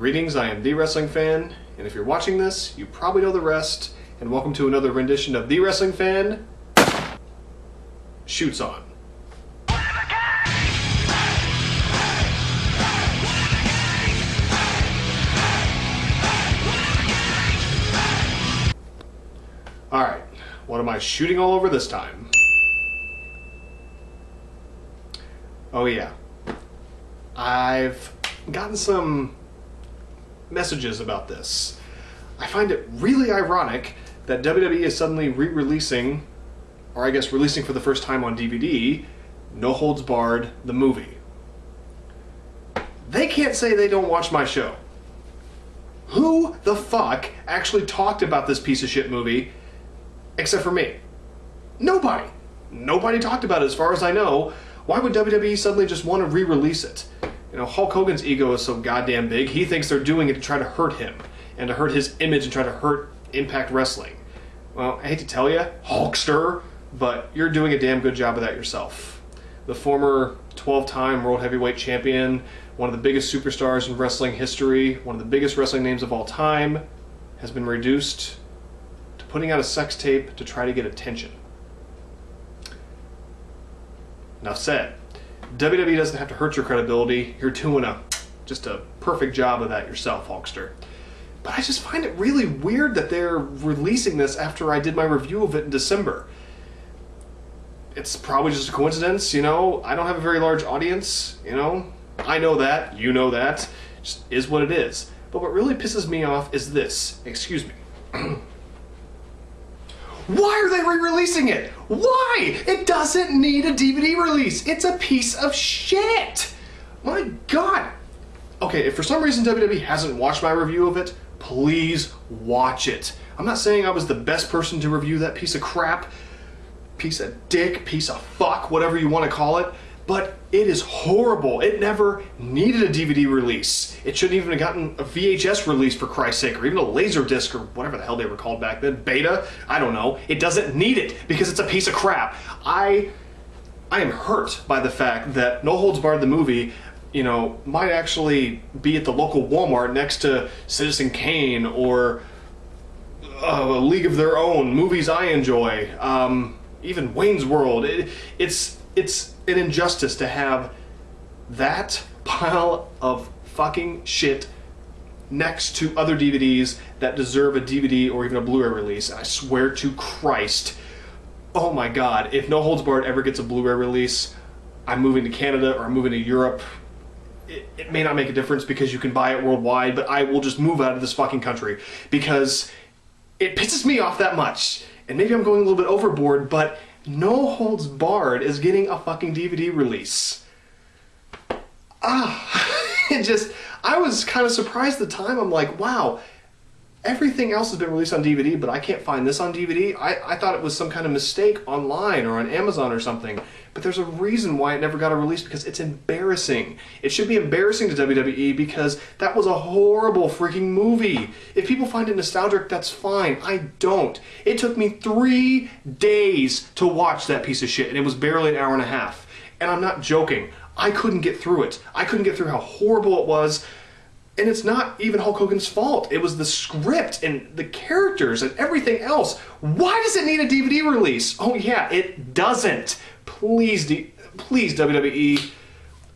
Greetings, I am The Wrestling Fan, and if you're watching this, you probably know the rest, and welcome to another rendition of The Wrestling Fan Shoots On. Alright, what am I shooting all over this time? Oh yeah, I've gotten some messages about this. I find it really ironic that WWE is suddenly re-releasing, or I guess releasing for the first time on DVD, No Holds Barred, the movie. They can't say they don't watch my show. Who the fuck actually talked about this piece of shit movie except for me? Nobody. Nobody talked about it as far as I know. Why would WWE suddenly just want to re-release it? You know, Hulk Hogan's ego is so goddamn big, he thinks they're doing it to try to hurt him, and to hurt his image and try to hurt Impact Wrestling. Well, I hate to tell you, Hulkster, but you're doing a damn good job of that yourself. The former 12-time World Heavyweight Champion, one of the biggest superstars in wrestling history, one of the biggest wrestling names of all time, has been reduced to putting out a sex tape to try to get attention. Enough said. WWE doesn't have to hurt your credibility. You're doing just a perfect job of that yourself, Hulkster. But I just find it really weird that they're releasing this after I did my review of it in December. It's probably just a coincidence, you know. I don't have a very large audience, you know. I know that. You know that. It just is what it is. But what really pisses me off is this. Excuse me. Why are they re-releasing it? Why? It doesn't need a DVD release. It's a piece of shit. My God. Okay, if for some reason WWE hasn't watched my review of it, please watch it. I'm not saying I was the best person to review that piece of crap, piece of dick, piece of fuck, whatever you want to call it, but it is horrible. It never needed a DVD release. It shouldn't even have gotten a VHS release, for Christ's sake, or even a Laserdisc, or whatever the hell they were called back then. Beta? I don't know. It doesn't need it because it's a piece of crap. I am hurt by the fact that No Holds Barred the movie, you know, might actually be at the local Walmart next to Citizen Kane or A League of Their Own, movies I enjoy, even Wayne's World. It's an injustice to have that pile of fucking shit next to other DVDs that deserve a DVD or even a Blu-ray release. And I swear to Christ, oh my God, if No Holds Barred ever gets a Blu-ray release, I'm moving to Canada or I'm moving to Europe. It may not make a difference because you can buy it worldwide, but I will just move out of this fucking country because it pisses me off that much. And maybe I'm going a little bit overboard, but No Holds Barred is getting a fucking DVD release. I was kind of surprised at the time. I'm like, wow, everything else has been released on DVD, but I can't find this on DVD. I thought it was some kind of mistake online or on Amazon or something. But there's a reason why it never got a release, because it's embarrassing. It should be embarrassing to WWE because that was a horrible freaking movie. If people find it nostalgic, that's fine. I don't. It took me 3 days to watch that piece of shit, and it was barely an hour and a half. And I'm not joking. I couldn't get through it. I couldn't get through how horrible it was. And it's not even Hulk Hogan's fault. It was the script and the characters and everything else. Why does it need a DVD release? Oh yeah, it doesn't. Please WWE,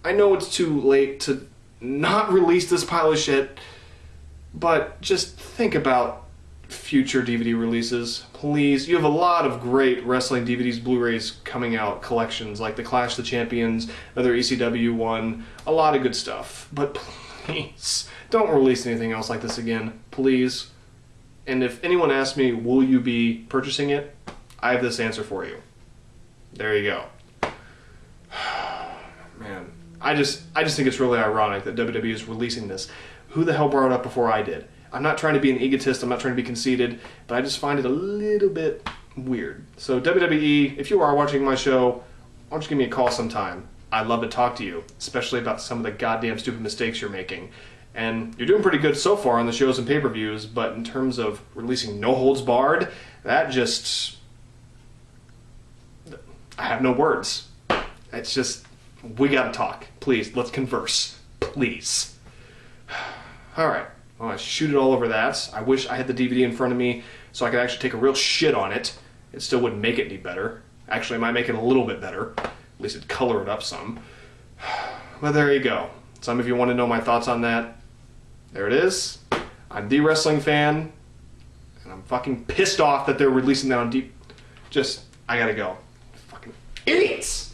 I know it's too late to not release this pile of shit, but just think about future DVD releases. Please, you have a lot of great wrestling DVDs, Blu-rays coming out, collections like the Clash of the Champions, another ECW one, a lot of good stuff. But please, don't release anything else like this again, please. And if anyone asks me, will you be purchasing it? I have this answer for you. There you go. Man, I just think it's really ironic that WWE is releasing this. Who the hell brought it up before I did? I'm not trying to be an egotist, I'm not trying to be conceited, but I just find it a little bit weird. So WWE, if you are watching my show, why don't you give me a call sometime? I'd love to talk to you, especially about some of the goddamn stupid mistakes you're making. And you're doing pretty good so far on the shows and pay-per-views, but in terms of releasing No Holds Barred, that just... I have no words. It's just, we gotta talk. Please, let's converse. Please. Alright. Well, I shoot it all over that. I wish I had the DVD in front of me so I could actually take a real shit on it. It still wouldn't make it any better. Actually, it might make it a little bit better. At least it'd color it up some. But there you go. Some of you want to know my thoughts on that. There it is. I'm the wrestling fan. And I'm fucking pissed off that they're releasing that on deep. I gotta go. Fucking idiots!